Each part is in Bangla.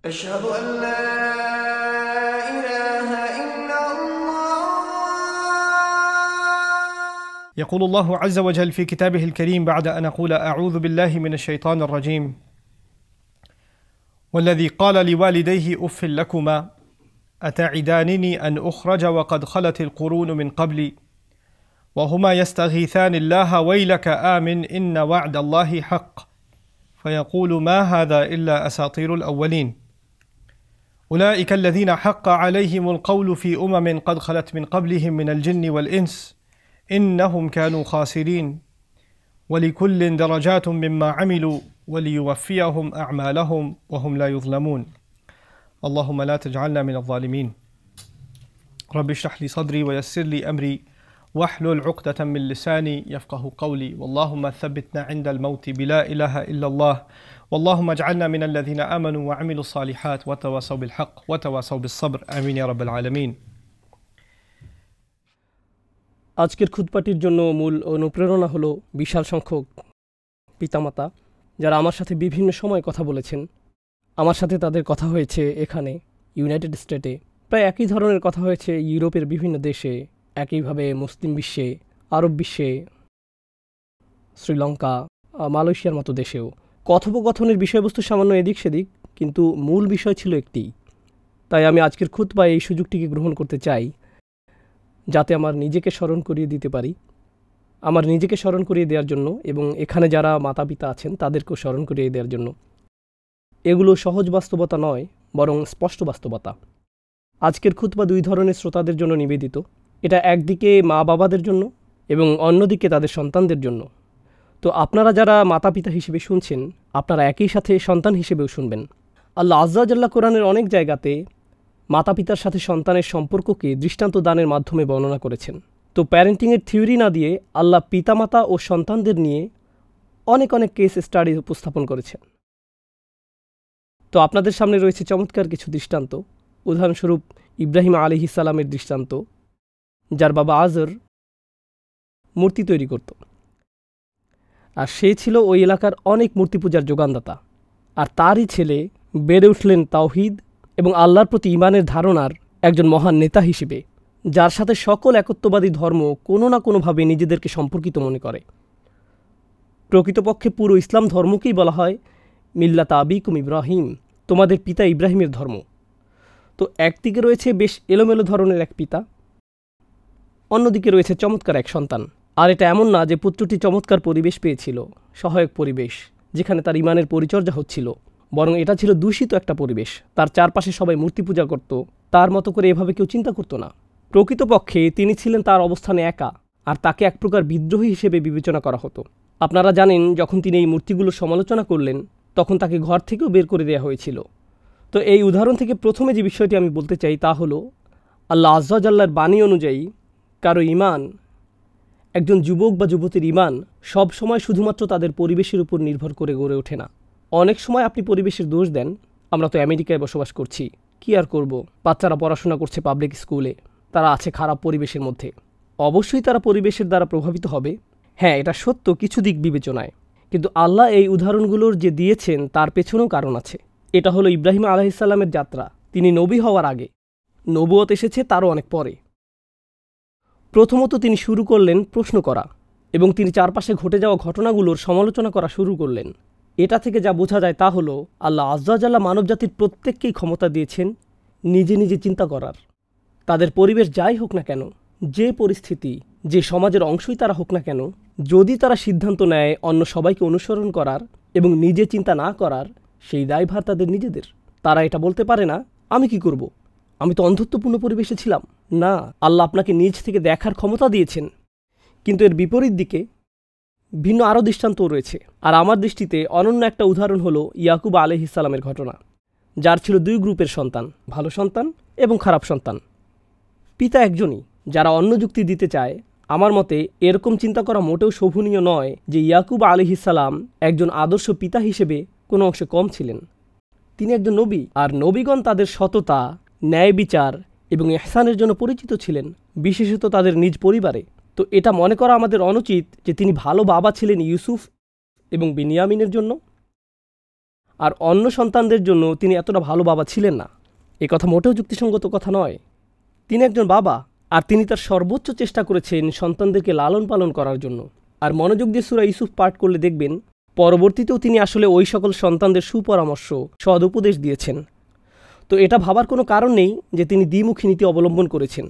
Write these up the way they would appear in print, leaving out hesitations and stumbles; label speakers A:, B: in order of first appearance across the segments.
A: أشهد أن لا إله إلا الله.
B: يقول الله عز وجل في كتابه الكريم بعد أن أقول أعوذ بالله من الشيطان الرجيم: والذي قال لوالديه أف لكما أتعدانني أن أخرج وقد خلت القرون من قبلي وهما يستغيثان الله ويلك آمن إن وعد الله حق فيقول ما هذا إلا أساطير الأولين أولئك الذين حق عليهم القول في قد خلت من قبلهم من الجن والإنس إنهم كانوا خاسرين ولكل درجات مما عملوا وليوفيهم أعمالهم وهم لا يظلمون اللهم لا تجعلنا من الظالمين رب اشرح لي صدري ويسر لي أمري واحلل عقدة من لساني يفقه قولي واللهم ثبتنا عند الموت بلا إله إلا الله واللهم اجعلنا من الذين آمنوا وعملوا الصالحات وتواصوا بالحق وتواصوا بالصبر آمين يا رب العالمين।
C: আজকের খুতবাটির জন্য মূল অনুপ্রেরণা হলো বিশাল সংখ্যক পিতামাতা যারা আমার সাথে বিভিন্ন সময় কথা বলেছেন। আমার সাথে তাদের কথা হয়েছে এখানে ইউনাইটেড স্টেটে, প্রায় একই ধরনের কথা হয়েছে ইউরোপের বিভিন্ন দেশে, একইভাবে মুসলিম বিশ্বে, আরব বিশ্বে, শ্রীলঙ্কা, মালয়েশিয়ার মতো দেশেও। কথোপকথনের বিষয়বস্তু সামান্য এদিক সেদিক, কিন্তু মূল বিষয় ছিল একটি। তাই আমি আজকের খুতবায় এই সুযোগটিকে গ্রহণ করতে চাই যাতে আমার নিজেকে স্মরণ করিয়ে দিতে পারি, আমার নিজেকে স্মরণ করিয়ে দেওয়ার জন্য এবং এখানে যারা মাতা পিতা আছেন তাদেরকেও স্মরণ করিয়ে দেওয়ার জন্য। এগুলো সহজ বাস্তবতা নয়, বরং স্পষ্ট বাস্তবতা। আজকের খুতবা দুই ধরনের শ্রোতাদের জন্য নিবেদিত। এটা একদিকে মা বাবাদের জন্য এবং অন্যদিকে তাদের সন্তানদের জন্য। তো আপনারা যারা মাতা পিতা হিসেবে শুনছেন, আপনারা একই সাথে সন্তান হিসেবেও শুনবেন। আল্লাহ আজ্জা ওয়া জাল্লা কোরআনের অনেক জায়গাতে মাতা পিতার সাথে সন্তানের সম্পর্ককে দৃষ্টান্ত দানের মাধ্যমে বর্ণনা করেছেন। তো প্যারেন্টিংয়ের থিওরি না দিয়ে আল্লাহ পিতামাতা ও সন্তানদের নিয়ে অনেক অনেক কেস স্টাডি উপস্থাপন করেছেন। তো আপনাদের সামনে রয়েছে চমৎকার কিছু দৃষ্টান্ত। উদাহরণস্বরূপ ইব্রাহিম আলাইহিস সালামের দৃষ্টান্ত, যার বাবা আজর মূর্তি তৈরি করত, আর সে ছিল ওই এলাকার অনেক মূর্তি পূজার যোগানদাতা। আর তারই ছেলে বেড়ে উঠলেন তাওহীদ এবং আল্লাহর প্রতি ঈমানের ধারণার একজন মহান নেতা হিসেবে, যার সাথে সকল একত্ববাদী ধর্ম কোনো না কোনোভাবে নিজেদেরকে সম্পর্কিত মনে করে। প্রকৃতপক্ষে পুরো ইসলাম ধর্মকেই বলা হয় মিল্লাত আবিকুম ইব্রাহিম, তোমাদের পিতা ইব্রাহিমের ধর্ম। তো একদিকে রয়েছে বেশ এলোমেলো ধরনের এক পিতা, অন্যদিকে রয়েছে চমৎকার এক সন্তান। আর এটা এমন না যে পুত্রটি চমৎকার পরিবেশ পেয়েছিল, সহায়ক পরিবেশ যেখানে তার ঈমানের পরিচর্যা হচ্ছিল, বরং এটা ছিল দূষিত একটা পরিবেশ। তার চারপাশে সবাই মূর্তি পূজা করত, তার মতো করে এভাবে কেউ চিন্তা করতো না। প্রকৃতপক্ষে তিনি ছিলেন তার অবস্থানে একা, আর তাকে এক প্রকার বিদ্রোহী হিসেবে বিবেচনা করা হতো। আপনারা জানেন, যখন তিনি এই মূর্তিগুলো সমালোচনা করলেন তখন তাকে ঘর থেকেও বের করে দেওয়া হয়েছিল। তো এই উদাহরণ থেকে প্রথমে যে বিষয়টি আমি বলতে চাই তা হলো, আল্লাহ আজ্জা ওয়া জাল্লার বাণী অনুযায়ী কারো ঈমান, একজন যুবক বা যুবতীর ঈমান সব সময় শুধুমাত্র তাদের পরিবেশের উপর নির্ভর করে গড়ে ওঠে না। অনেক সময় আপনি পরিবেশের দোষ দেন। আমরা তো আমেরিকায় বসবাস করছি, কি আর করব, বাচ্চারা পড়াশোনা করছে পাবলিক স্কুলে, তারা আছে খারাপ পরিবেশের মধ্যে। অবশ্যই তারা পরিবেশের দ্বারা প্রভাবিত হবে, হ্যাঁ এটা সত্য কিছু দিক বিবেচনায়। কিন্তু আল্লাহ এই উদাহরণগুলোর যে দিয়েছেন তার পেছনেও কারণ আছে। এটা হলো ইব্রাহিম আলাইহিস সালামের যাত্রা। তিনি নবী হওয়ার আগে, নবুয়ত এসেছে তারও অনেক পরে। প্রথমত তিনি শুরু করলেন প্রশ্ন করা এবং তিনি চারপাশে ঘটে যাওয়া ঘটনাগুলোর সমালোচনা করা শুরু করলেন। এটা থেকে যা বোঝা যায় তা হলো, আল্লাহ আজ্জা ওয়া জাল্লা মানবজাতির প্রত্যেককেই ক্ষমতা দিয়েছেন নিজে নিজে চিন্তা করার। তাদের পরিবেশ যাই হোক না কেন, যে পরিস্থিতি, যে সমাজের অংশই তারা হোক না কেন, যদি তারা সিদ্ধান্ত নেয় অন্য সবাইকে অনুসরণ করার এবং নিজে চিন্তা না করার, সেই দায়ভার তাদের নিজেদের। তারা এটা বলতে পারে না আমি কি করব, আমি তো অন্ধত্বপূর্ণ পরিবেশে ছিলাম। না, আল্লাহ আপনাকে নিজ থেকে দেখার ক্ষমতা দিয়েছেন। কিন্তু এর বিপরীত দিকে ভিন্ন আরও দৃষ্টান্তও রয়েছে। আর আমার দৃষ্টিতে অনন্য একটা উদাহরণ হলো ইয়াকুব আলাইহিস সালামের ঘটনা, যার ছিল দুই গ্রুপের সন্তান, ভালো সন্তান এবং খারাপ সন্তান। পিতা একজনই। যারা অন্য যুক্তি দিতে চায়, আমার মতে এরকম চিন্তা করা মোটেও শোভনীয় নয় যে ইয়াকুব আলাইহিস সালাম একজন আদর্শ পিতা হিসেবে কোনো অংশে কম ছিলেন। তিনি একজন নবী, আর নবীগণ তাদের সততা, ন্যায় বিচার এবং ইহসানের জন্য পরিচিত ছিলেন, বিশেষত তাদের নিজ পরিবারে। তো এটা মনে করা আমাদের অনুচিত যে তিনি ভালো বাবা ছিলেন ইউসুফ এবং বিনিয়ামিনের জন্য। আর অন্য সন্তানদের জন্য তিনি এতটা ভালো বাবা ছিলেন না। এ কথা মোটেও যুক্তিসঙ্গত কথা নয়। তিনি একজন বাবা, আর তিনি তার সর্বোচ্চ চেষ্টা করেছেন সন্তানদেরকে লালন পালন করার জন্য। আর মনোযোগ দিয়ে সূরা ইউসুফ পাঠ করলে দেখবেন পরবর্তীতেও তিনি আসলে ওই সকল সন্তানদের সুপরামর্শ, সদ উপদেশ দিয়েছেন। তো এটা ভাবার কোনো কারণ নেই যে তিনি দ্বিমুখী নীতি অবলম্বন করেছেন।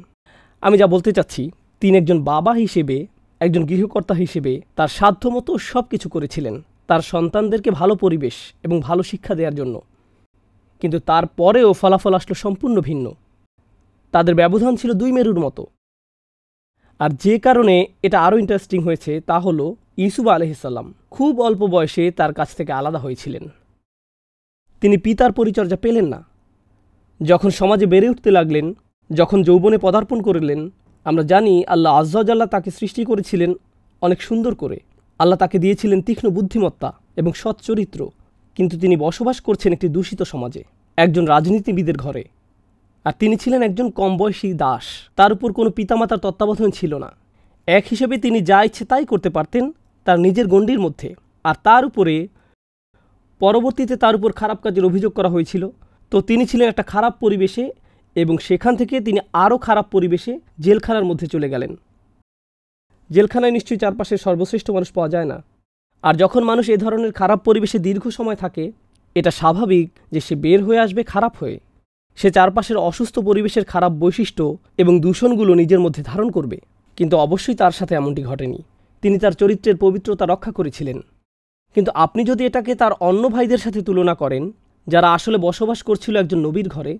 C: আমি যা বলতে চাচ্ছি, তিনি একজন বাবা হিসেবে, একজন গৃহকর্তা হিসেবে তার সাধ্যমতো সব কিছু করেছিলেন তার সন্তানদেরকে ভালো পরিবেশ এবং ভালো শিক্ষা দেওয়ার জন্য। কিন্তু তারপরেও ফলাফল আসলো সম্পূর্ণ ভিন্ন। তাদের ব্যবধান ছিল 2 মেরুর মতো। আর যে কারণে এটা আরও ইন্টারেস্টিং হয়েছে তা হলো ইউসুফ আলাইহিসসালাম খুব অল্প বয়সে তার কাছ থেকে আলাদা হয়েছিলেন। তিনি পিতার পরিচর্যা পেলেন না। যখন সমাজে বেড়ে উঠতে লাগলেন, যখন যৌবনে পদার্পণ করলেন, আমরা জানি আল্লাহ আজ্জা ওয়া জাল্লা তাকে সৃষ্টি করেছিলেন অনেক সুন্দর করে। আল্লাহ তাকে দিয়েছিলেন তীক্ষ্ণ বুদ্ধিমত্তা এবং সৎ চরিত্র। কিন্তু তিনি বসবাস করছেন একটি দূষিত সমাজে, একজন রাজনীতিবিদের ঘরে। আর তিনি ছিলেন একজন কম বয়সী দাস। তার উপর কোনো পিতামাতার তত্ত্বাবধান ছিল না। এক হিসেবে তিনি যা ইচ্ছে তাই করতে পারতেন তার নিজের গণ্ডির মধ্যে। আর তার উপরে পরবর্তীতে তার উপর খারাপ কাজের অভিযোগ করা হয়েছিল। তো তিনি ছিলেন একটা খারাপ পরিবেশে, এবং সেখান থেকে তিনি আরও খারাপ পরিবেশে জেলখানার মধ্যে চলে গেলেন। জেলখানায় নিশ্চয়ই চারপাশের সর্বশ্রেষ্ঠ মানুষ পাওয়া যায় না। আর যখন মানুষ এ ধরনের খারাপ পরিবেশে দীর্ঘ সময় থাকে, এটা স্বাভাবিক যে সে বের হয়ে আসবে খারাপ হয়ে। সে চারপাশের অসুস্থ পরিবেশের খারাপ বৈশিষ্ট্য এবং দূষণগুলো নিজের মধ্যে ধারণ করবে। কিন্তু অবশ্যই তার সাথে এমনটি ঘটেনি। তিনি তার চরিত্রের পবিত্রতা রক্ষা করেছিলেন। কিন্তু আপনি যদি এটাকে তার অন্য ভাইদের সাথে তুলনা করেন, যারা আসলে বসবাস করছিল একজন নবীর ঘরে,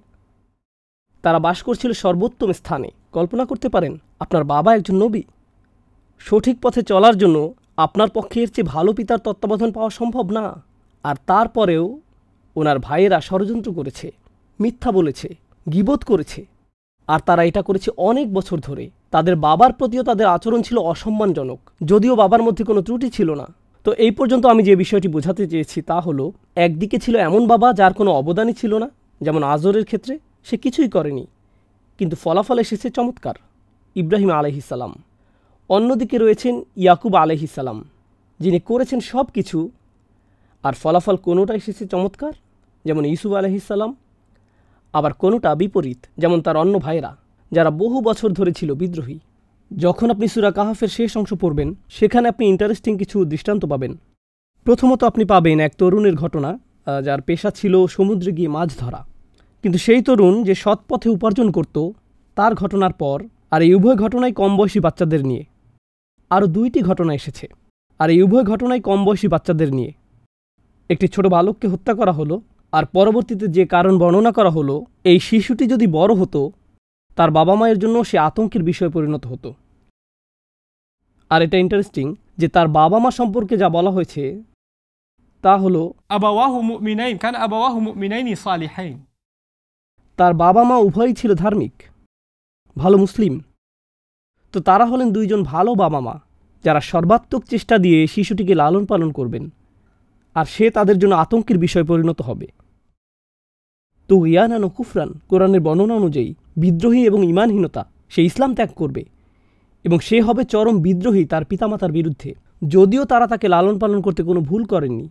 C: তারা বাস করছিল সর্বোত্তম স্থানে, কল্পনা করতে পারেন আপনার বাবা একজন নবী। সঠিক পথে চলার জন্য আপনার পক্ষে এর চেয়ে ভালো পিতার তত্ত্বাবধান পাওয়া সম্ভব না। আর তারপরেও ওনার ভাইয়েরা ষড়যন্ত্র করেছে, মিথ্যা বলেছে, গীবত করেছে। আর তারা এটা করেছে অনেক বছর ধরে। তাদের বাবার প্রতিও তাদের আচরণ ছিল অসম্মানজনক, যদিও বাবার মধ্যে কোনো ত্রুটি ছিল না। তো এই পর্যন্ত আমি যে বিষয়টি বোঝাতে চেয়েছি তা হলো, একদিকে ছিল এমন বাবা যার কোনো অবদানই ছিল না, যেমন আজরের ক্ষেত্রে সে কিছুই করেনি, কিন্তু ফলাফল এসেছে চমৎকার, ইব্রাহিম আলাইহিসসালাম। অন্যদিকে রয়েছেন ইয়াকুব আলাইহিসসালাম, যিনি করেছেন সব কিছু, আর ফলাফল কোনোটা এসেছে চমৎকার, যেমন ইউসুফ আলাইহিসসালাম, আবার কোনোটা বিপরীত, যেমন তার অন্য ভাইরা, যারা বহু বছর ধরে ছিল বিদ্রোহী। যখন আপনি সূরা কাহাফের শেষ অংশ পড়বেন, সেখানে আপনি ইন্টারেস্টিং কিছু দৃষ্টান্ত পাবেন। প্রথমত আপনি পাবেন এক তরুণের ঘটনা, যার পেশা ছিল সমুদ্রে গিয়ে মাছ ধরা। কিন্তু সেই তরুণ যে সৎ পথে উপার্জন করত, তার ঘটনার পর, আর এই উভয় ঘটনাই কম বয়সী বাচ্চাদের নিয়ে। আরও 2টি ঘটনা এসেছে, আর এই উভয় ঘটনাই কম বয়সী বাচ্চাদের নিয়ে। একটি ছোট বালককে হত্যা করা হলো, আর পরবর্তীতে যে কারণ বর্ণনা করা হলো, এই শিশুটি যদি বড় হতো, তার বাবা মায়ের জন্য সে আতঙ্কের বিষয়ে পরিণত হতো। আর এটা ইন্টারেস্টিং যে তার বাবা মা সম্পর্কে যা বলা হয়েছে তা হলো
B: আবাওয়াহু মুমিনাইন কান আবাওয়াহু মুমিনাইনি সালিহাইন।
C: তার বাবা মা উভয়ই ছিল ধার্মিক, ভালো মুসলিম। তো তারা হলেন 2 জন ভালো বাবা মা, যারা সর্বাত্মক চেষ্টা দিয়ে শিশুটিকে লালন পালন করবেন, আর সে তাদের জন্য আতঙ্কের বিষয়ে পরিণত হবে। তো ইয়ানান ও কুফরান, কোরআনের বর্ণনা অনুযায়ী বিদ্রোহী এবং ঈমানহীনতা, সে ইসলাম ত্যাগ করবে এবং সে হবে চরম বিদ্রোহী তার পিতামাতার বিরুদ্ধে, যদিও তারা তাকে লালন পালন করতে কোনো ভুল করেননি।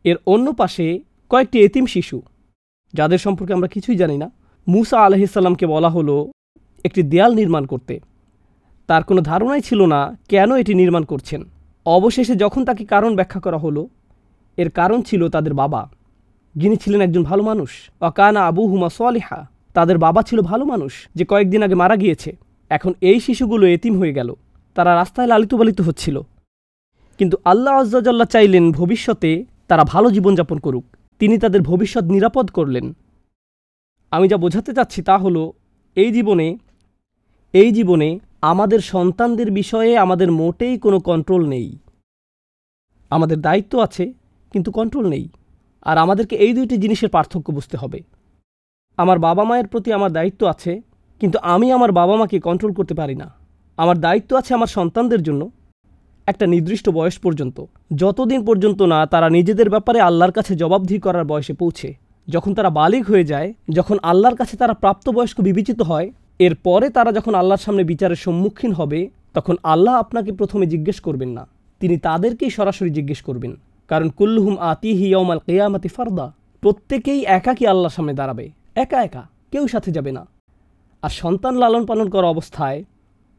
C: এর অন্য পাশে কয়েকটি এতিম শিশু, যাদের সম্পর্কে আমরা কিছুই জানি না। মূসা আলাইহিসসালামকে বলা হলো একটি দেয়াল নির্মাণ করতে। তার কোনো ধারণাই ছিল না কেন এটি নির্মাণ করছেন। অবশেষে যখন তাকে কারণ ব্যাখ্যা করা হলো, এর কারণ ছিল তাদের বাবা, যিনি ছিলেন একজন ভালো মানুষ। ওয়াকানা আবুহুমা সালিহা, তাদের বাবা ছিল ভালো মানুষ, যে কয়েকদিন আগে মারা গিয়েছে। এখন এই শিশুগুলো এতিম হয়ে গেল, তারা রাস্তায় লালিত পালিত হচ্ছিল। কিন্তু আল্লাহ আজ্জা ওয়া জাল্লা চাইলেন ভবিষ্যতে তারা ভালো জীবনযাপন করুক, তিনি তাদের ভবিষ্যৎ নিরাপদ করলেন। আমি যা বোঝাতে চাচ্ছি তা হলো, এই জীবনে আমাদের সন্তানদের বিষয়ে আমাদের মোটেই কোনো কন্ট্রোল নেই। আমাদের দায়িত্ব আছে, কিন্তু কন্ট্রোল নেই। আর আমাদেরকে এই 2টি জিনিসের পার্থক্য বুঝতে হবে। আমার বাবা মায়ের প্রতি আমার দায়িত্ব আছে, কিন্তু আমি আমার বাবা মাকে কন্ট্রোল করতে পারি না। আমার দায়িত্ব আছে আমার সন্তানদের জন্য একটা নির্দিষ্ট বয়স পর্যন্ত, যতদিন পর্যন্ত না তারা নিজেদের ব্যাপারে আল্লাহর কাছে জবাবদিহি করার বয়সে পৌঁছে। যখন তারা বালিগ হয়ে যায়, যখন আল্লাহর কাছে তারা প্রাপ্তবয়স্ক বিবেচিত হয়, এরপরে তারা যখন আল্লাহর সামনে বিচারের সম্মুখীন হবে, তখন আল্লাহ আপনাকে প্রথমে জিজ্ঞেস করবেন না, তিনি তাদেরকেই সরাসরি জিজ্ঞেস করবেন কারণ কুল্লুহুম আতিহি ইয়াউমাল কিয়ামাতি ফারদা, প্রত্যেকেই একাকী আল্লাহর সামনে দাঁড়াবে, একা একা, কেউ সাথে যাবে না। আর সন্তান লালন পালন করা অবস্থায়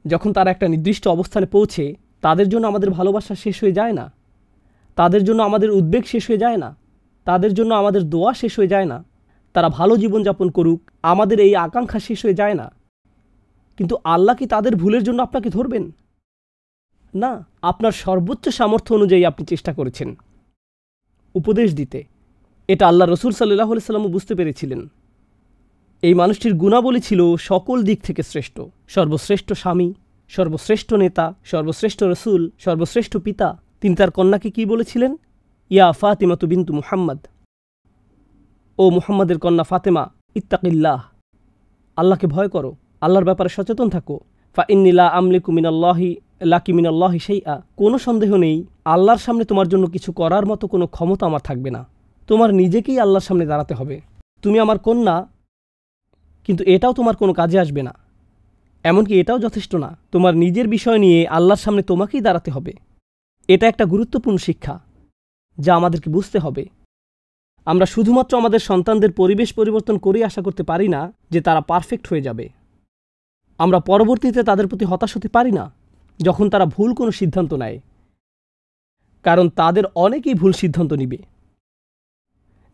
C: যখন তারা একটা নির্দিষ্ট অবস্থানে পৌঁছে, তাদের জন্য আমাদের ভালোবাসা শেষ হয়ে যায় না, তাদের জন্য আমাদের উদ্বেগ শেষ হয়ে যায় না, তাদের জন্য আমাদের দোয়া শেষ হয়ে যায় না, তারা ভালো জীবনযাপন করুক, আমাদের এই আকাঙ্ক্ষা শেষ হয়ে যায় না। কিন্তু আল্লাহ কি তাদের ভুলের জন্য আপনাকে ধরবেন? না, আপনার সর্বোচ্চ সামর্থ্য অনুযায়ী আপনি চেষ্টা করেছেন উপদেশ দিতে। এটা আল্লাহ রসুল সাল্লাল্লাহু আলাইহি ওয়াসাল্লামও বুঝতে পেরেছিলেন। এই মানুষটির গুণাবলী ছিল সকল দিক থেকে শ্রেষ্ঠ, সর্বশ্রেষ্ঠ স্বামী, সর্বশ্রেষ্ঠ নেতা, সর্বশ্রেষ্ঠ রসুল, সর্বশ্রেষ্ঠ পিতা। তিনি তার কন্যাকে কি বলেছিলেন? ইয়া ফাতিমাতু বিনতু মুহাম্মদ, ও মুহাম্মাদের কন্যা ফাতেমা, ইত্তাকিল্লাহ, আল্লাহকে ভয় করো, আল্লাহর ব্যাপারে সচেতন থাকো। ফা ইন্নী লা আমলিকু মিনাল্লাহি লাকি মিনাল্লাহি শাইআ, কোনো সন্দেহ নেই আল্লাহর সামনে তোমার জন্য কিছু করার মতো কোনো ক্ষমতা আমার থাকবে না। তোমার নিজেকেই আল্লাহর সামনে দাঁড়াতে হবে। তুমি আমার কন্যা, কিন্তু এটাও তোমার কোনো কাজে আসবে না। এমনকি এটাও যথেষ্ট না, তোমার নিজের বিষয় নিয়ে আল্লাহর সামনে তোমাকেই দাঁড়াতে হবে। এটা একটা গুরুত্বপূর্ণ শিক্ষা যা আমাদেরকে বুঝতে হবে। আমরা শুধুমাত্র আমাদের সন্তানদের পরিবেশ পরিবর্তন করেই আশা করতে পারি না যে তারা পারফেক্ট হয়ে যাবে। আমরা পরবর্তীতে তাদের প্রতি হতাশ হতে পারি না যখন তারা ভুল কোনো সিদ্ধান্ত নেয়, কারণ তাদের অনেকেই ভুল সিদ্ধান্ত নিবে।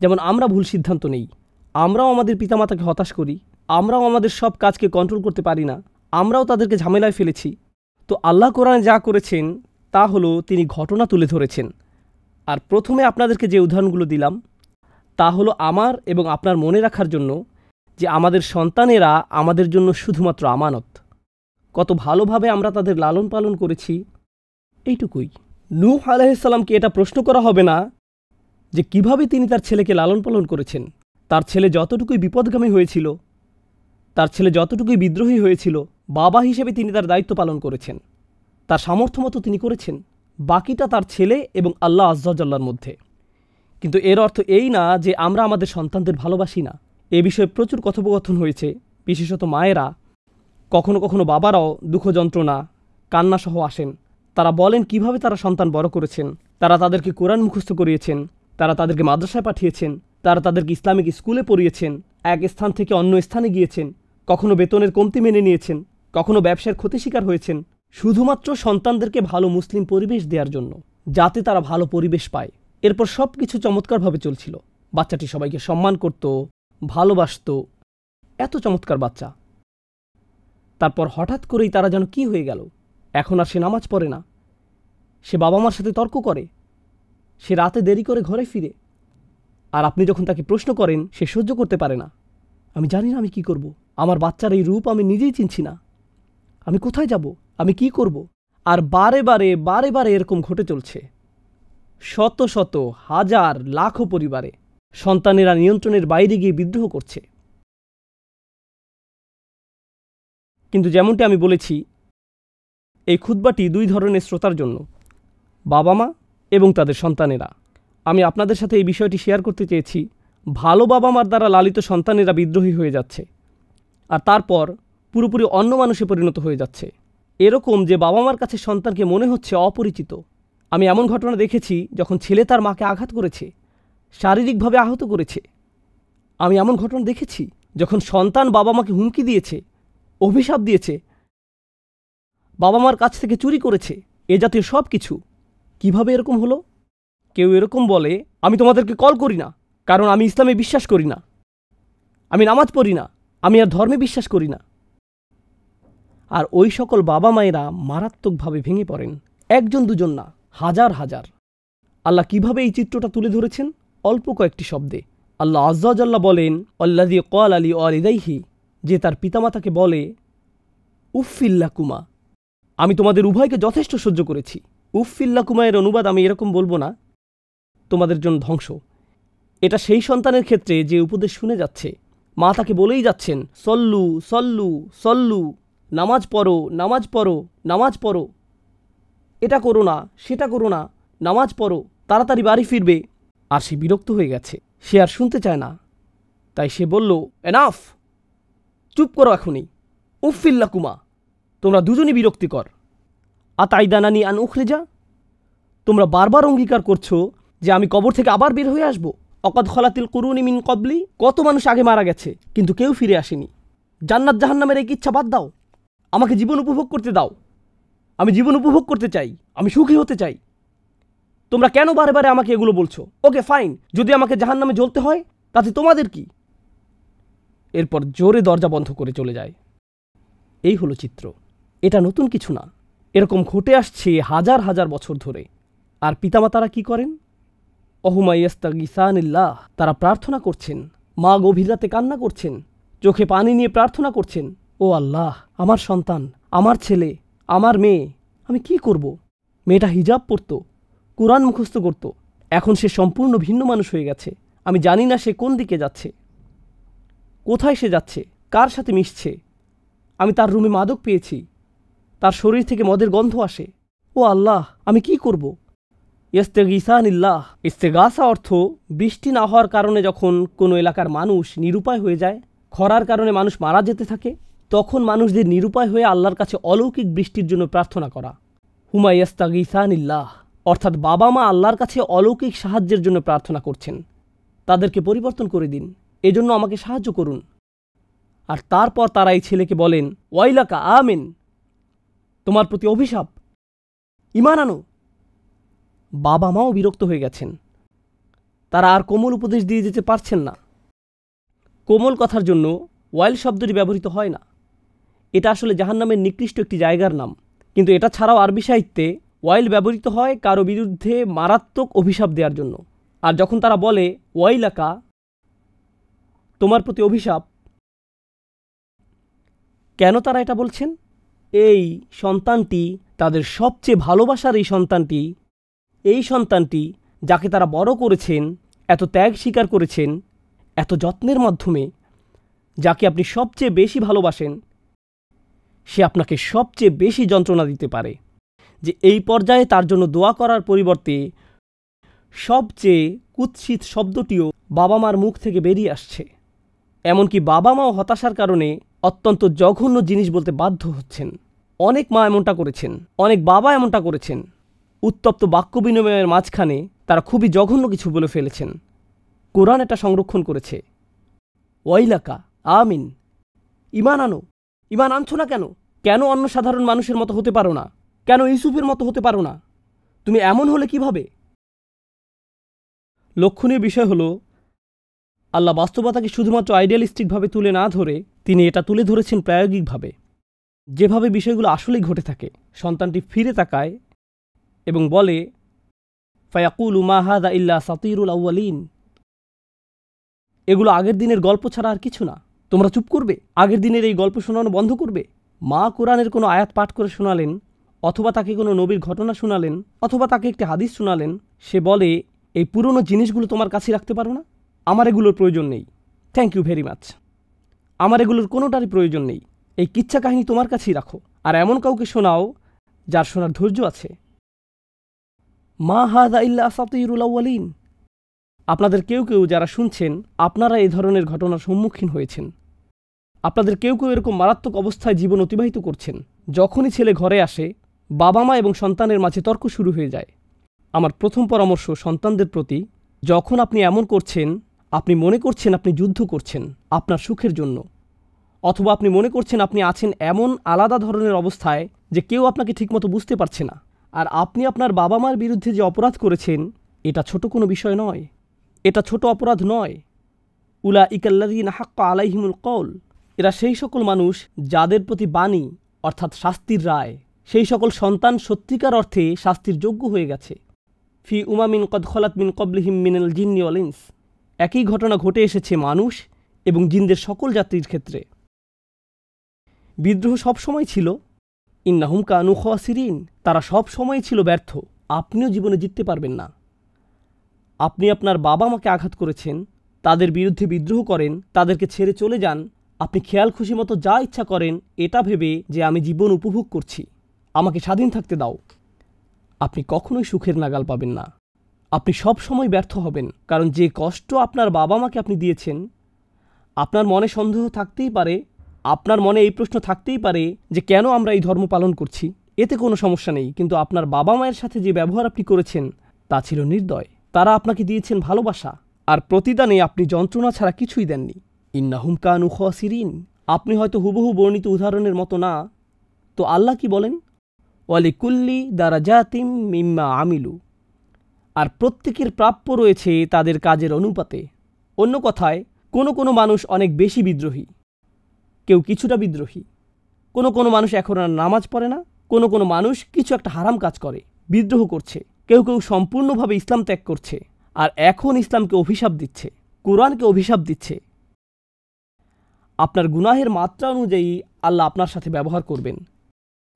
C: যেমন আমরা ভুল সিদ্ধান্ত নেই, আমরাও আমাদের পিতামাতাকে হতাশ করি, আমরাও আমাদের সব কাজকে কন্ট্রোল করতে পারি না, আমরাও তাদেরকে ঝামেলায় ফেলেছি। তো আল্লাহ কোরআনে যা করেছেন তা হলো তিনি ঘটনা তুলে ধরেছেন। আর প্রথমে আপনাদেরকে যে উদাহরণগুলো দিলাম তা হলো আমার এবং আপনার মনে রাখার জন্য যে আমাদের সন্তানেরা আমাদের জন্য শুধুমাত্র আমানত। কত ভালোভাবে আমরা তাদের লালন পালন করেছি, এইটুকুই। নূহ আলাইহিস সালামকে এটা প্রশ্ন করা হবে না যে কিভাবে তিনি তার ছেলেকে লালন পালন করেছেন। তার ছেলে যতটুকুই বিপদগামী হয়েছিল, তার ছেলে যতটুকুই বিদ্রোহী হয়েছিল, বাবা হিসেবে তিনি তার দায়িত্ব পালন করেছেন, তার সামর্থ্য মতো তিনি করেছেন। বাকিটা তার ছেলে এবং আল্লাহ আজ্জা ওয়াজাল্লার মধ্যে। কিন্তু এর অর্থ এই না যে আমরা আমাদের সন্তানদের ভালোবাসি না। এ বিষয়ে প্রচুর কথোপকথন হয়েছে, বিশেষত মায়েরা, কখনো কখনো বাবারাও দুঃখ যন্ত্রণা কান্নাসহ আসেন। তারা বলেন কিভাবে তারা সন্তান বড় করেছেন, তারা তাদেরকে কোরআন মুখস্থ করিয়েছেন, তারা তাদেরকে মাদ্রাসায় পাঠিয়েছেন, তারা তাদেরকে ইসলামিক স্কুলে পড়িয়েছেন, এক স্থান থেকে অন্য স্থানে গিয়েছেন, কখনো বেতনের কমতি মেনে নিয়েছেন, কখনো ব্যবসার ক্ষতি শিকার হয়েছেন, শুধুমাত্র সন্তানদেরকে ভালো মুসলিম পরিবেশ দেওয়ার জন্য, যাতে তারা ভালো পরিবেশ পায়। এরপর সব কিছু চমৎকারভাবে চলছিল। বাচ্চাটি সবাইকে সম্মান করত, ভালোবাসত, এত চমৎকার বাচ্চা। তারপর হঠাৎ করেই তারা যেন কি হয়ে গেল। এখন আর সে নামাজ পড়ে না, সে বাবা মার সাথে তর্ক করে, সে রাতে দেরি করে ঘরে ফিরে। আর আপনি যখন তাকে প্রশ্ন করেন, সে সহ্য করতে পারে না। আমি জানি না আমি কি করব, আমার বাচ্চার এই রূপ আমি নিজেই চিনছি না, আমি কোথায় যাব, আমি কি করব। আর বারে বারে বারে বারে এরকম ঘটে চলছে। শত শত হাজার লাখো পরিবারে সন্তানেরা নিয়ন্ত্রণের বাইরে গিয়ে বিদ্রোহ করছে। কিন্তু যেমনটি আমি বলেছি, এই খুতবাটি দুই ধরনের শ্রোতার জন্য, বাবা মা এবং তাদের সন্তানেরা। আমি আপনাদের সাথে এই বিষয়টি শেয়ার করতে চেয়েছি। ভালো বাবা মার দ্বারা লালিত সন্তানেরা বিদ্রোহী হয়ে যাচ্ছে, আর তারপর পুরোপুরি অন্য মানুষে পরিণত হয়ে যাচ্ছে। এরকম যে বাবা মার কাছে সন্তানকে মনে হচ্ছে অপরিচিত। আমি এমন ঘটনা দেখেছি যখন ছেলে তার মাকে আঘাত করেছে, শারীরিকভাবে আহত করেছে। আমি এমন ঘটনা দেখেছি যখন সন্তান বাবা মাকে হুমকি দিয়েছে, অভিশাপ দিয়েছে, বাবা মার কাছ থেকে চুরি করেছে, এ জাতীয় সব কিছু। কীভাবে এরকম হলো? কেউ এরকম বলে, আমি তোমাদেরকে কল করি না, কারণ আমি ইসলামে বিশ্বাস করি না, আমি নামাজ পড়ি না, আমি আর ধর্মে বিশ্বাস করি না। আর ওই সকল বাবা মায়েরা মারাত্মকভাবে ভেঙে পড়েন। একজন দুজন না, হাজার হাজার। আল্লাহ কিভাবে এই চিত্রটা তুলে ধরেছেন? অল্প কয়েকটি শব্দে। আল্লাহ আজ্জা ওয়াজাল্লাহ বলেন, আল্লাযী ক্বালা লিওয়ালিদাইহি, যে তার পিতামাতাকে বলে, উফফিল্লাকুমা, আমি তোমাদের উভয়কে যথেষ্ট সহ্য করেছি। উফফিল্লাকুমা এর অনুবাদ আমি এরকম বলবো না, তোমাদের জন্য ধ্বংস। এটা সেই সন্তানের ক্ষেত্রে যে উপদেশ শুনে যাচ্ছে, মা তাকে বলেই যাচ্ছেন, সল্লু সল্লু সল্লু, নামাজ পড়ো নামাজ পড়ো নামাজ পড়ো, এটা করো না সেটা করো না, নামাজ পড়ো, তাড়াতাড়ি বাড়ি ফিরবে। আর সে বিরক্ত হয়ে গেছে, সে আর শুনতে চায় না। তাই সে বলল, এনাফ, চুপ করো এখনই। উফফিল্লাকুমা, তোমরা দুজনই বিরক্তিকর। আতাইদানানি আন উখরিজা, তোমরা বারবার অঙ্গীকার করছো যে আমি কবর থেকে আবার বের হয়ে আসব? অকদ খলাতিল কুরুনি মিন কবলি, কত মানুষ আগে মারা গেছে কিন্তু কেউ ফিরে আসেনি। জান্নাত জাহান্নামের এক ইচ্ছা বাদ দাও, আমাকে জীবন উপভোগ করতে দাও। আমি জীবন উপভোগ করতে চাই, আমি সুখী হতে চাই। তোমরা কেন বারে বারে আমাকে এগুলো বলছো? ওকে ফাইন, যদি আমাকে জাহান্নামে জ্বলতে হয় তাতে তোমাদের কি? এরপর জোরে দরজা বন্ধ করে চলে যায়। এই হলো চিত্র। এটা নতুন কিছু না, এরকম ঘটে আসছে হাজার হাজার বছর ধরে। আর পিতামাতারা কি করেন? অহুমা ইয়াস্তাগিসানিল্লাহ, তারা প্রার্থনা করছেন, মা গভীর রাতে কান্না করছেন, চোখে পানি নিয়ে প্রার্থনা করছেন, ও আল্লাহ, আমার সন্তান, আমার ছেলে, আমার মেয়ে, আমি কি করব? মেয়েটা হিজাব পরত, কুরআন মুখস্থ করত, এখন সে সম্পূর্ণ ভিন্ন মানুষ হয়ে গেছে। আমি জানি না সে কোন দিকে যাচ্ছে, কোথায় সে যাচ্ছে, কার সাথে মিশছে। আমি তার রুমে মাদক পেয়েছি, তার শরীর থেকে মদের গন্ধ আসে। ও আল্লাহ, আমি কি করব? ইস্তেগিসানিল্লাহ, ইস্তেগাসা অর্থ বৃষ্টি না হওয়ার কারণে যখন কোনো এলাকার মানুষ নিরুপায় হয়ে যায়, খরার কারণে মানুষ মারা যেতে থাকে, তখন মানুষদের নিরুপায় হয়ে আল্লাহর কাছে অলৌকিক বৃষ্টির জন্য প্রার্থনা করা। হুমা ইস্তাগিসানিল্লাহ অর্থাৎ বাবা মা আল্লাহর কাছে অলৌকিক সাহায্যের জন্য প্রার্থনা করছেন, তাদেরকে পরিবর্তন করে দিন, এজন্য আমাকে সাহায্য করুন। আর তারপর তারা এই ছেলেকে বলেন, ওয়াইলাকা আমিন, তোমার প্রতি অভিশাপ, ঈমান আনো। বাবা মাও বিরক্ত হয়ে গেছেন, তারা আর কোমল উপদেশ দিয়ে যেতে পারছেন না। কোমল কথার জন্য ওয়াইল শব্দটি ব্যবহৃত হয় না, এটা আসলে জাহান্নামের নিকৃষ্ট একটি জায়গার নাম। কিন্তু এটা ছাড়াও আরবি সাহিত্যে ওয়াইল ব্যবহৃত হয় কারো বিরুদ্ধে মারাত্মক অভিশাপ দেওয়ার জন্য। আর যখন তারা বলে ওয়াইলাকা, তোমার প্রতি অভিশাপ, কেন তারা এটা বলছেন? এই সন্তানটি, তাদের সবচেয়ে ভালোবাসার এই সন্তানটি যাকে তারা বড় করেছেন, এত ত্যাগ স্বীকার করেছেন, এত যত্নের মাধ্যমে, যাকে আপনি সবচেয়ে বেশি ভালোবাসেন, সে আপনাকে সবচেয়ে বেশি যন্ত্রণা দিতে পারে। যে এই পর্যায়ে তার জন্য দোয়া করার পরিবর্তে সবচেয়ে কুৎসিত শব্দটিও বাবা মার মুখ থেকে বেরিয়ে আসছে। এমনকি বাবা মাও হতাশার কারণে অত্যন্ত জঘন্য জিনিস বলতে বাধ্য হচ্ছেন। অনেক মা এমনটা করেছেন, অনেক বাবা এমনটা করেছেন। উত্তপ্ত বাক্য বিনিময়ের মাঝখানে তারা খুবই জঘন্য কিছু বলে ফেলেছেন। কোরআন এটা সংরক্ষণ করেছে। ওয়াইলাকা আমিন, ঈমান আনো। ঈমান আনছো না কেন? কেন অন্য সাধারণ মানুষের মতো হতে পারো না? কেন ইউসুফের মতো হতে পারো না? তুমি এমন হলে কিভাবে? লক্ষণীয় বিষয় হলো, আল্লাহ বাস্তবতাকে শুধুমাত্র আইডিয়ালিস্টিকভাবে তুলে না ধরে তিনি এটা তুলে ধরেছেন প্রায়োগিকভাবে, যেভাবে বিষয়গুলো আসলেই ঘটে থাকে। সন্তানটি ফিরে তাকায় এবং বলে, ফায়াকুলু মা হাযা ইল্লা সাতিরুল আউয়ালিন, এগুলো আগের দিনের গল্প ছাড়া আর কিছু না। তোমরা চুপ করবে? আগের দিনের এই গল্প শোনানো বন্ধ করবে? মা কোরআনের কোনো আয়াত পাঠ করে শোনালেন, অথবা তাকে কোনো নবীর ঘটনা শোনালেন, অথবা তাকে একটি হাদিস শোনালেন। সে বলে, এই পুরনো জিনিসগুলো তোমার কাছে রাখতে পারো না? আমার এগুলোর প্রয়োজন নেই, থ্যাংক ইউ ভেরি মাচ। আমার এগুলোর কোনোটারই প্রয়োজন নেই। এই কিচ্ছা কাহিনী তোমার কাছেই রাখো, আর এমন কাউকে শোনাও যার শোনার ধৈর্য আছে। মা হাযা ইল্লা আসাতিরুল আউয়ালিন। আপনাদের কেউ কেউ যারা শুনছেন, আপনারা এই ধরনের ঘটনার সম্মুখীন হয়েছেন। আপনাদের কেউ কেউ এরকম মারাত্মক অবস্থায় জীবন অতিবাহিত করছেন। যখনই ছেলে ঘরে আসে, বাবা মা এবং সন্তানের মাঝে তর্ক শুরু হয়ে যায়। আমার প্রথম পরামর্শ সন্তানদের প্রতি, যখন আপনি এমন করছেন, আপনি মনে করছেন আপনি যুদ্ধ করছেন আপনার সুখের জন্য, অথবা আপনি মনে করছেন আপনি আছেন এমন আলাদা ধরনের অবস্থায় যে কেউ আপনাকে ঠিকমতো বুঝতে পারছে না, আর আপনি আপনার বাবা মার বিরুদ্ধে যে অপরাধ করেছেন, এটা ছোট কোনো বিষয় নয়, এটা ছোট অপরাধ নয়। উলাইকাল্লাযীনা হাক্কা আলাইহিমুল কওল, এরা সেই সকল মানুষ যাদের প্রতি বাণী অর্থাৎ শাস্তির রায়, সেই সকল সন্তান সত্যিকার অর্থে শাস্তির যোগ্য হয়ে গেছে। ফি উমামিন কদ খলাত মিন কবলিহিম মিনাল জিন্নি ওয়াল ইনস, একই ঘটনা ঘটে এসেছে মানুষ এবং জিনদের সকল জাতির ক্ষেত্রে। বিদ্রোহ সবসময় ছিল, ইন্নাহুম কানু খাসিরিন, তারা সব সময় ছিল ব্যর্থ। আপনিও জীবনে জিততে পারবেন না। আপনি আপনার বাবা মাকে আঘাত করেছেন, তাদের বিরুদ্ধে বিদ্রোহ করেন, তাদেরকে ছেড়ে চলে যান, আপনি খেয়াল খুশি মতো যা ইচ্ছা করেন এটা ভেবে যে আমি জীবন উপভোগ করছি, আমাকে স্বাধীন থাকতে দাও। আপনি কখনোই সুখের নাগাল পাবেন না। আপনি সব সময় ব্যর্থ হবেন, কারণ যে কষ্ট আপনার বাবা মাকে আপনি দিয়েছেন, আপনার মনে সন্দেহ থাকতেই পারে, আপনার মনে এই প্রশ্ন থাকতেই পারে যে কেন আমরা এই ধর্ম পালন করছি। এতে কোনো সমস্যা নেই, কিন্তু আপনার বাবা মায়ের সাথে যে ব্যবহার আপনি করেছেন তা ছিল নির্দয়। তারা আপনাকে দিয়েছেন ভালোবাসা, আর প্রতিদানে আপনি যন্ত্রণা ছাড়া কিছুই দেননি। ইন্নাহুম কানু খাসিরিন, আপনি হয়তো হুবহু বর্ণিত উদাহরণের মতো না, তো আল্লাহ কি বলেন? ওয়ালিকুল্লি দারাজাতিম মিম্মা আমিলু, আর প্রত্যেকের প্রাপ্য রয়েছে তাদের কাজের অনুপাতে। অন্য কথায়, কোনো মানুষ অনেক বেশি বিদ্রোহী, কেউ কিছুটা বিদ্রোহী। কোনো মানুষ এখন আর নামাজ পড়ে না, কোনো মানুষ কিছু একটা হারাম কাজ করে, বিদ্রোহ করছে। কেউ সম্পূর্ণভাবে ইসলাম ত্যাগ করছে, আর এখন ইসলামকে অভিশাপ দিচ্ছে, কোরআনকে অভিশাপ দিচ্ছে। আপনার গুনাহের মাত্রা অনুযায়ী আল্লাহ আপনার সাথে ব্যবহার করবেন।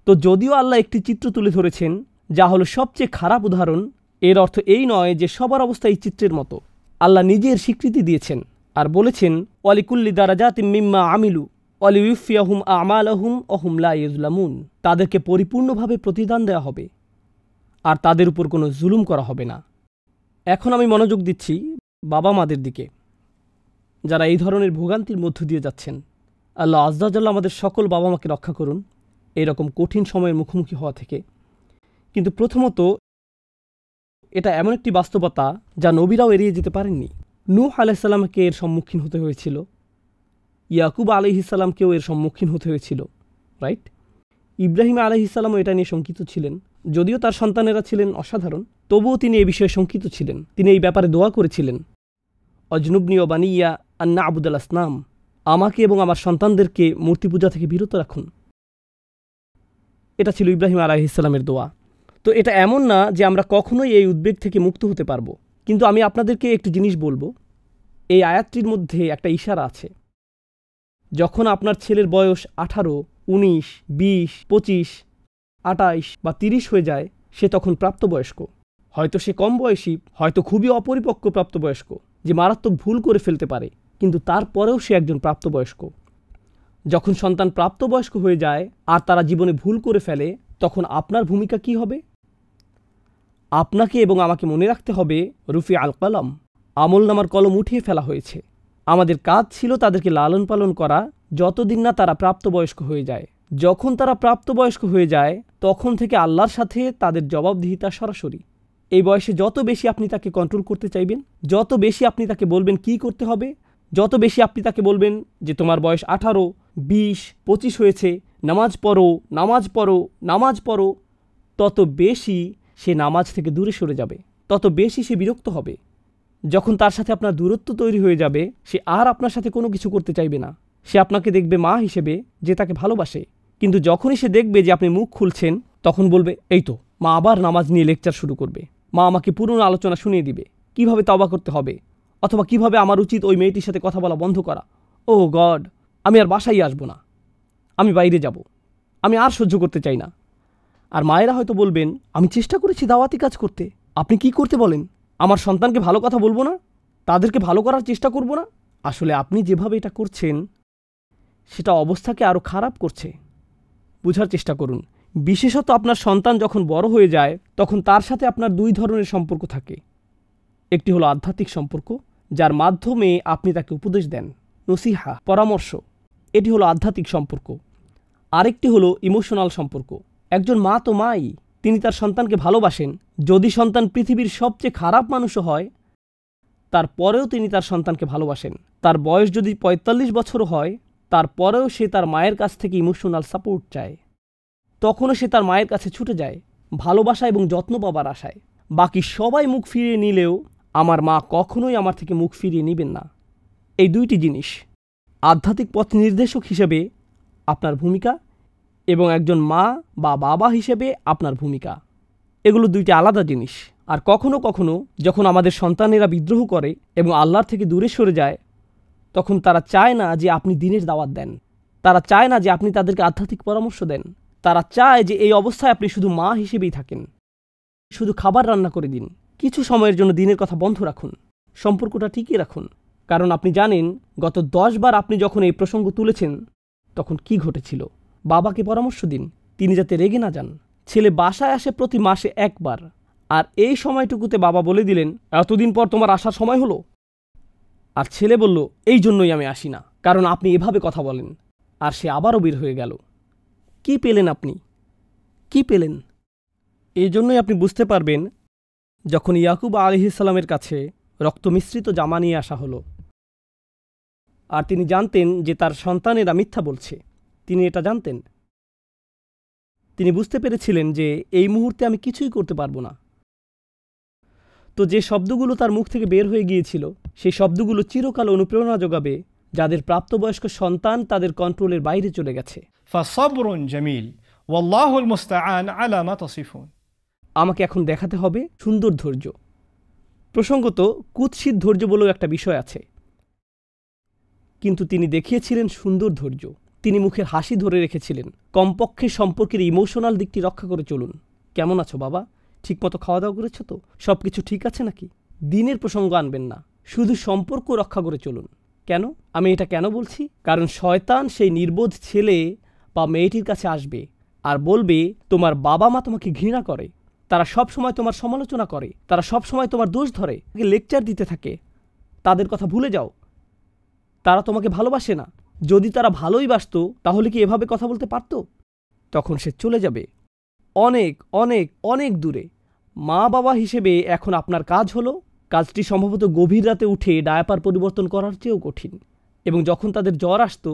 C: তো যদিও আল্লাহ একটি চিত্র তুলে ধরেছেন যা হলো সবচেয়ে খারাপ উদাহরণ, এর অর্থ এই নয় যে সবার অবস্থা এই চিত্রের মতো। আল্লাহ নিজের স্বীকৃতি দিয়েছেন আর বলেছেন, ওয়ালিকুল্লি দারাজাতিম মিম্মা আমিলু ওয়ালিউফিয়াহুম আমালাহুম ওহুম লা ইউজলামুন, তাদেরকে পরিপূর্ণভাবে প্রতিদান দেওয়া হবে আর তাদের উপর কোনো জুলুম করা হবে না। এখন আমি মনোযোগ দিচ্ছি বাবা মাদের দিকে, যারা এই ধরনের ভোগান্তির মধ্য দিয়ে যাচ্ছেন। আল্লাহ আজ্জা ওয়া জাল্লা আমাদের সকল বাবা মাকে রক্ষা করুন এরকম কঠিন সময়ের মুখোমুখি হওয়া থেকে। কিন্তু প্রথমত, এটা এমন একটি বাস্তবতা যা নবীরাও এড়িয়ে যেতে পারেননি। নূহ আলাইহিস সালামকে এর সম্মুখীন হতে হয়েছিল, ইয়াকুব আলাইহিস সালামকেও এর সম্মুখীন হতে হয়েছিল, রাইট? ইব্রাহিম আলাইহিস সালামও এটা নিয়ে শঙ্কিত ছিলেন। যদিও তার সন্তানেরা ছিলেন অসাধারণ, তবুও তিনি এই বিষয়ে শঙ্কিত ছিলেন। তিনি এই ব্যাপারে দোয়া করেছিলেন, অজনুবনি ও বানিয়া আন্না আবুদাল আসনাম, আমাকে এবং আমার সন্তানদেরকে মূর্তি পূজা থেকে বিরত রাখুন। এটা ছিল ইব্রাহিম আলাইহিস সালামের দোয়া। তো এটা এমন না যে আমরা কখনোই এই উদ্বেগ থেকে মুক্ত হতে পারবো। কিন্তু আমি আপনাদেরকে একটু জিনিস বলবো, এই আয়াতটির মধ্যে একটা ইশারা আছে। যখন আপনার ছেলের বয়স 18, 19, 20, 25, 28 বা 30 হয়ে যায়, সে তখন প্রাপ্তবয়স্ক। হয়তো সে কম বয়সী, হয়তো খুবই অপরিপক্ক প্রাপ্তবয়স্ক, যে মারাত্মক ভুল করে ফেলতে পারে, কিন্তু তারপরেও সে একজন প্রাপ্তবয়স্ক। যখন সন্তান প্রাপ্তবয়স্ক হয়ে যায় আর তারা জীবনে ভুল করে ফেলে, তখন আপনার ভূমিকা কি হবে? আপনাকে এবং আমাকে মনে রাখতে হবে, রুফি আল কলম, আমলনামার কলম উঠিয়ে ফেলা হয়েছে। আমাদের কাজ ছিল তাদেরকে লালন পালন করা যতদিন না তারা প্রাপ্তবয়স্ক হয়ে যায়। যখন তারা প্রাপ্তবয়স্ক হয়ে যায়, তখন থেকে আল্লাহর সাথে তাদের জবাবদিহিতা সরাসরি। এই বয়সে যত বেশি আপনি তাকে কন্ট্রোল করতে চাইবেন, যত বেশি আপনি তাকে বলবেন কি করতে হবে, যত বেশি আপনি তাকে বলবেন যে তোমার বয়স 18, 20, 25 হয়েছে, নামাজ পড়ো, নামাজ পড়ো, নামাজ পড়ো, তত বেশি সে নামাজ থেকে দূরে সরে যাবে, তত বেশি সে বিরক্ত হবে। যখন তার সাথে আপনার দূরত্ব তৈরি হয়ে যাবে, সে আর আপনার সাথে কোনো কিছু করতে চাইবে না। সে আপনাকে দেখবে মা হিসেবে, যে তাকে ভালোবাসে। কিন্তু যখনই সে দেখবে যে আপনি মুখ খুলছেন, তখন বলবে, এই তো মা আবার নামাজ নিয়ে লেকচার শুরু করবে। মা আমাকে পুরনো আলোচনা শুনিয়ে দিবে, কিভাবে তওবা করতে হবে, অথবা কিভাবে আমার উচিত ওই মেয়েটির সাথে কথা বলা বন্ধ করা। ও গড, আমি আর বাসায় আসবো না, আমি বাইরে যাব, আমি আর সহ্য করতে চাই না। আর মায়েরা হয়তো বলবেন, আমি চেষ্টা করেছি দাওয়াতি কাজ করতে, আপনি কি করতে বলেন? আমার সন্তানকে ভালো কথা বলবো না, তাদেরকে ভালো করার চেষ্টা করব না? আসলে আপনি যেভাবে এটা করছেন, সেটা অবস্থাকে আরও খারাপ করছে। বুঝার চেষ্টা করুন। বিশেষত আপনার সন্তান যখন বড় হয়ে যায়, তখন তার সাথে আপনার দুই ধরনের সম্পর্ক থাকে। একটি হলো আধ্যাত্মিক সম্পর্ক, যার মাধ্যমে আপনি তাকে উপদেশ দেন, নসিহা, পরামর্শ, এটি হলো আধ্যাত্মিক সম্পর্ক। আরেকটি হলো ইমোশনাল সম্পর্ক। একজন মা তো মাই, তিনি তার সন্তানকে ভালোবাসেন। যদি সন্তান পৃথিবীর সবচেয়ে খারাপ মানুষও হয়, তারপরেও তিনি তার সন্তানকে ভালোবাসেন। তার বয়স যদি 45 বছরও হয়, তারপরেও সে তার মায়ের কাছ থেকে ইমোশনাল সাপোর্ট চায়। তখনও সে তার মায়ের কাছে ছুটে যায়, ভালোবাসা এবং যত্ন পাবার আশায়। বাকি সবাই মুখ ফিরিয়ে নিলেও আমার মা কখনোই আমার থেকে মুখ ফিরিয়ে নেবেন না। এই দুইটি জিনিস, আধ্যাত্মিক পথ নির্দেশক হিসেবে আপনার ভূমিকা এবং একজন মা বা বাবা হিসেবে আপনার ভূমিকা, এগুলো দুইটি আলাদা জিনিস। আর কখনো কখনো যখন আমাদের সন্তানেরা বিদ্রোহ করে এবং আল্লাহর থেকে দূরে সরে যায়, তখন তারা চায় না যে আপনি দ্বীনের দাওয়াত দেন, তারা চায় না যে আপনি তাদেরকে আধ্যাত্মিক পরামর্শ দেন। তারা চায় যে এই অবস্থায় আপনি শুধু মা হিসেবেই থাকেন, শুধু খাবার রান্না করে দিন, কিছু সময়ের জন্য দ্বীনের কথা বন্ধ রাখুন, সম্পর্কটা টিকিয়ে রাখুন। কারণ আপনি জানেন গত 10 বার আপনি যখন এই প্রসঙ্গ তুলেছেন, তখন কি ঘটেছিল। বাবাকে পরামর্শ দিন, তিনি যাতে রেগে না যান। ছেলে বাসায় আসে প্রতি মাসে একবার, আর এই সময়টুকুতে বাবা বলে দিলেন, এতদিন পর তোমার আসার সময় হলো। আর ছেলে বলল, এই জন্যই আমি আসি না, কারণ আপনি এভাবে কথা বলেন। আর সে আবারও বের হয়ে গেল। কি পেলেন আপনি? কি পেলেন? এই জন্যই আপনি বুঝতে পারবেন যখন ইয়াকুব আলাইহিসসালামের কাছে রক্তমিশ্রিত জামা নিয়ে আসা হলো, আর তিনি জানতেন যে তার সন্তানেরা মিথ্যা বলছে, তিনি এটা জানতেন। তিনি বুঝতে পেরেছিলেন যে এই মুহূর্তে আমি কিছুই করতে পারবো না। তো যে শব্দগুলো তার মুখ থেকে বের হয়ে গিয়েছিল, সেই শব্দগুলো চিরকাল অনুপ্রেরণা যোগাবে যাদের প্রাপ্তবয়স্ক সন্তান তাদের কন্ট্রোলের বাইরে চলে গেছে।
B: فصبر جميل والله المستعان على ما تصفون।
C: আমাকে এখন দেখাতে হবে সুন্দর ধৈর্য। প্রসঙ্গত কুৎসিত ধৈর্য বলেও একটা বিষয় আছে, কিন্তু তিনি দেখিয়েছিলেন সুন্দর ধৈর্য। তিনি মুখের হাসি ধরে রেখেছিলেন। কমপক্ষে সম্পর্কের ইমোশনাল দিকটি রক্ষা করে চলুন। কেমন আছো বাবা? ঠিকমতো খাওয়া দাওয়া করেছো তো? সব কিছু ঠিক আছে নাকি? দিনের প্রসঙ্গ আনবেন না, শুধু সম্পর্ক রক্ষা করে চলুন। কেন? আমি এটা কেন বলছি? কারণ শয়তান সেই নির্বোধ ছেলে বা মেয়েটির কাছে আসবে আর বলবে, তোমার বাবা মা তোমাকে ঘৃণা করে, তারা সব সময় তোমার সমালোচনা করে, তারা সব সময় তোমার দোষ ধরে, লেকচার দিতে থাকে। তাদের কথা ভুলে যাও, তারা তোমাকে ভালোবাসে না। যদি তারা ভালোই বাসত তাহলে কি এভাবে কথা বলতে পারত? তখন সে চলে যাবে অনেক অনেক অনেক দূরে। মা বাবা হিসেবে এখন আপনার কাজ হলো, কাজটি সম্ভবত গভীর রাতে উঠে ডায়াপার পরিবর্তন করার চেয়েও কঠিন, এবং যখন তাদের জ্বর আসত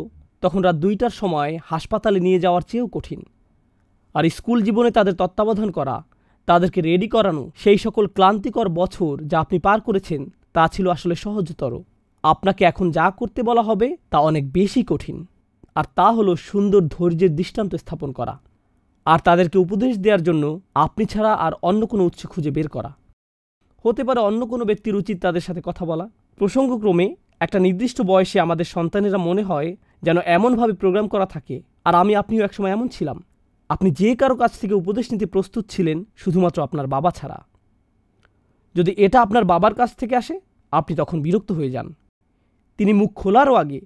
C: তখন রাত 2টার সময় হাসপাতালে নিয়ে যাওয়ার চেয়েও কঠিন। আর স্কুল জীবনে তাদের তত্ত্বাবধান করা, তাদেরকে রেডি করানো, সেই সকল ক্লান্তিকর বছর যা আপনি পার করেছেন তা ছিল আসলে সহজতর। আপনাকে এখন যা করতে বলা হবে তা অনেক বেশি কঠিন, আর তা হলো সুন্দর ধৈর্যের দৃষ্টান্ত স্থাপন করা, আর তাদেরকে উপদেশ দেওয়ার জন্য আপনি ছাড়া আর অন্য কোনো উৎস খুঁজে বের করা। হতে পারে অন্য কোনো ব্যক্তির উচিত তাদের সাথে কথা বলা। প্রসঙ্গক্রমে একটা নির্দিষ্ট বয়সে আমাদের সন্তানেরা মনে হয় যেন এমনভাবে প্রোগ্রাম করা থাকে, আর আপনিও একসময় এমন ছিলাম। আপনি যে কারো কাছ থেকে উপদেশ নিতে প্রস্তুত ছিলেন শুধুমাত্র আপনার বাবা ছাড়া। যদি এটা আপনার বাবার কাছ থেকে আসে, আপনি তখন বিরক্ত হয়ে যান। তিনি মুখ খোলারও আগে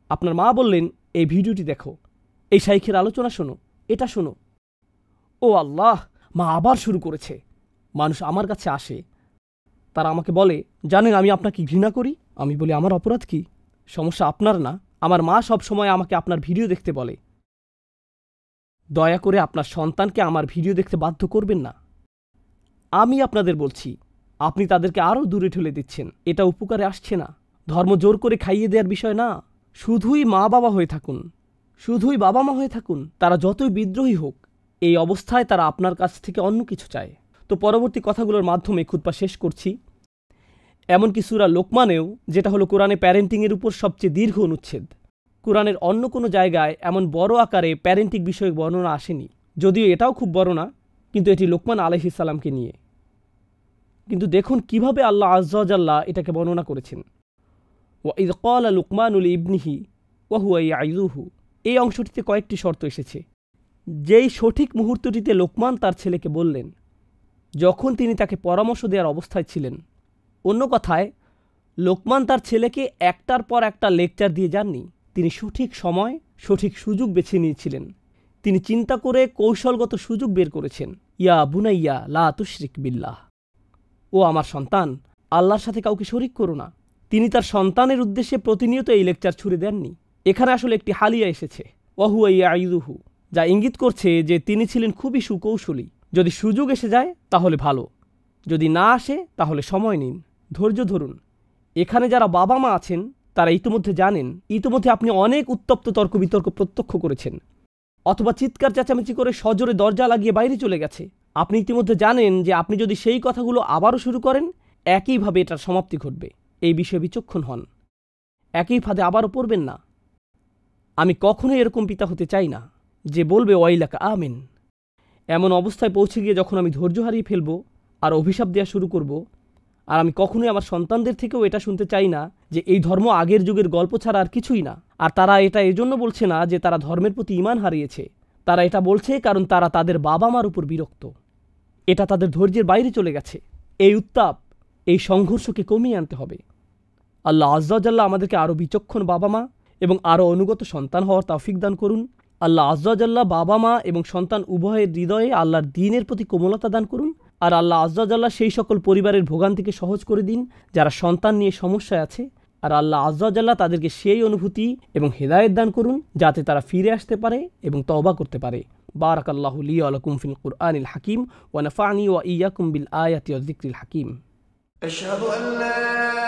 C: আপনার মা বললেন, এই ভিডিওটি দেখো, এই শাইখের আলোচনা শোনো, এটা শোনো। ও আল্লাহ, মা আবার শুরু করেছে। মানুষ আমার কাছে আসে, তারা আমাকে বলে, জানেন আমি আপনাকে ঘৃণা করি। আমি বলি, আমার অপরাধ কি? সমস্যা আপনার না। আমার মা সব সময় আমাকে আপনার ভিডিও দেখতে বলে। দয়া করে আপনার সন্তানকে আমার ভিডিও দেখতে বাধ্য করবেন না। আমি আপনাদের বলছি, আপনি তাদেরকে আরও দূরে ঠেলে দিচ্ছেন। এটা উপকারে আসছে না। ধর্ম জোর করে খাইয়ে দেওয়ার বিষয় না। শুধুই মা বাবা হয়ে থাকুন, শুধুই বাবা মা হয়ে থাকুন। তারা যতই বিদ্রোহী হোক, এই অবস্থায় তারা আপনার কাছ থেকে অন্য কিছু চায়। তো পরবর্তী কথাগুলোর মাধ্যমে খুতবা শেষ করছি। এমনকি সূরা লোকমানেও, যেটা হলো কোরআনে প্যারেন্টিংয়ের উপর সবচেয়ে দীর্ঘ অনুচ্ছেদ, কোরআনের অন্য কোনো জায়গায় এমন বড় আকারে প্যারেন্টিং বিষয়ক বর্ণনা আসেনি। যদিও এটাও খুব বড় না, কিন্তু এটি লোকমান আলাইহিস সালামকে নিয়ে। কিন্তু দেখুন কিভাবে আল্লাহ আযজা ওয়া জাল্লা এটাকে বর্ণনা করেছেন। ওয়া ইয ক্বালা লুকমানু লিইবনিহি ওয়া হুয়া ইয়াইযুহু, এই অংশটিতে কয়েকটি শর্ত এসেছে। যেই সঠিক মুহূর্তটিতে লোকমান তার ছেলেকে বললেন, যখন তিনি তাকে পরামর্শ দেওয়ার অবস্থায় ছিলেন। অন্য কথায়, লোকমান তার ছেলেকে একটার পর একটা লেকচার দিয়ে যাননি। তিনি সঠিক সময়, সঠিক সুযোগ বেছে নিয়েছিলেন। তিনি চিন্তা করে কৌশলগত সুযোগ বের করেছেন। ইয়া বুনাইয়া লা তুশরিক বিল্লাহ, ও আমার সন্তান, আল্লাহর সাথে কাউকে শরিক করো না। তিনি তার সন্তানের উদ্দেশ্যে প্রতিনিয়ত এই লেকচার ছুড়ে দেননি। এখানে আসলে একটি হালিয়া এসেছে, ওয়া হুয়া ইয়াইযুহু, যা ইঙ্গিত করছে যে তিনি ছিলেন খুবই সুকৌশলী। যদি সুযোগ এসে যায় তাহলে ভালো, যদি না আসে তাহলে সময় নিন, ধৈর্য ধরুন। এখানে যারা বাবা মা আছেন তারা ইতিমধ্যে জানেন, ইতিমধ্যে আপনি অনেক উত্তপ্ত তর্ক বিতর্ক প্রত্যক্ষ করেছেন, অথবা চিৎকার চেঁচামেচি করে সজোরে দরজা লাগিয়ে বাইরে চলে গেছে। আপনি ইতিমধ্যে জানেন যে আপনি যদি সেই কথাগুলো আবারও শুরু করেন, একইভাবে এটার সমাপ্তি ঘটবে। এই বিষয়ে বিচক্ষণ হন, একই ফাঁদে আবারও পড়বেন না। আমি কখনোই এরকম পিতা হতে চাই না যে বলবে ওয়াইলাকা আমিন। এমন অবস্থায় পৌঁছে গিয়ে যখন আমি ধৈর্য হারিয়ে ফেলব আর অভিশাপ দেওয়া শুরু করব। আর আমি কখনোই আমার সন্তানদের থেকেও এটা শুনতে চাই না যে এই ধর্ম আগের যুগের গল্প ছাড়া আর কিছুই না। আর তারা এটা এজন্য বলছে না যে তারা ধর্মের প্রতি ঈমান হারিয়েছে, তারা এটা বলছে কারণ তারা তাদের বাবা মার উপর বিরক্ত। এটা তাদের ধৈর্যের বাইরে চলে গেছে। এই উত্তাপ, এই সংঘর্ষকে কমিয়ে আনতে হবে। আল্লাহ আযজা ওয়া জাল্লা আমাদেরকে আরও বিচক্ষণ বাবা মা এবং আরও অনুগত সন্তান হওয়ার তৌফিক দান করুন। আল্লাহ আযজা ওয়া জাল্লা বাবা মা এবং সন্তান উভয়ের হৃদয়ে আল্লাহর দ্বীনের প্রতি কোমলতা দান করুন। আর আল্লাহ আযজা ওয়া জাল্লা সেই সকল পরিবারের ভোগান্তিকে সহজ করে দিন যারা সন্তান নিয়ে সমস্যায় আছে। আর আল্লাহ আযজা ওয়া জাল্লা তাদেরকে সেই অনুভূতি এবং হেদায়েত দান করুন যাতে তারা ফিরে আসতে পারে এবং তওবা করতে পারে। বারাকাল্লাহু লি ওয়া লাকুম ফিল কুরআনিল হাকিম ওয়া নাফা'নি ওয়া ইয়্যাকুম বিল আয়াতি ওয়াজ যিকরিল হাকিম।
A: أشهد أن لا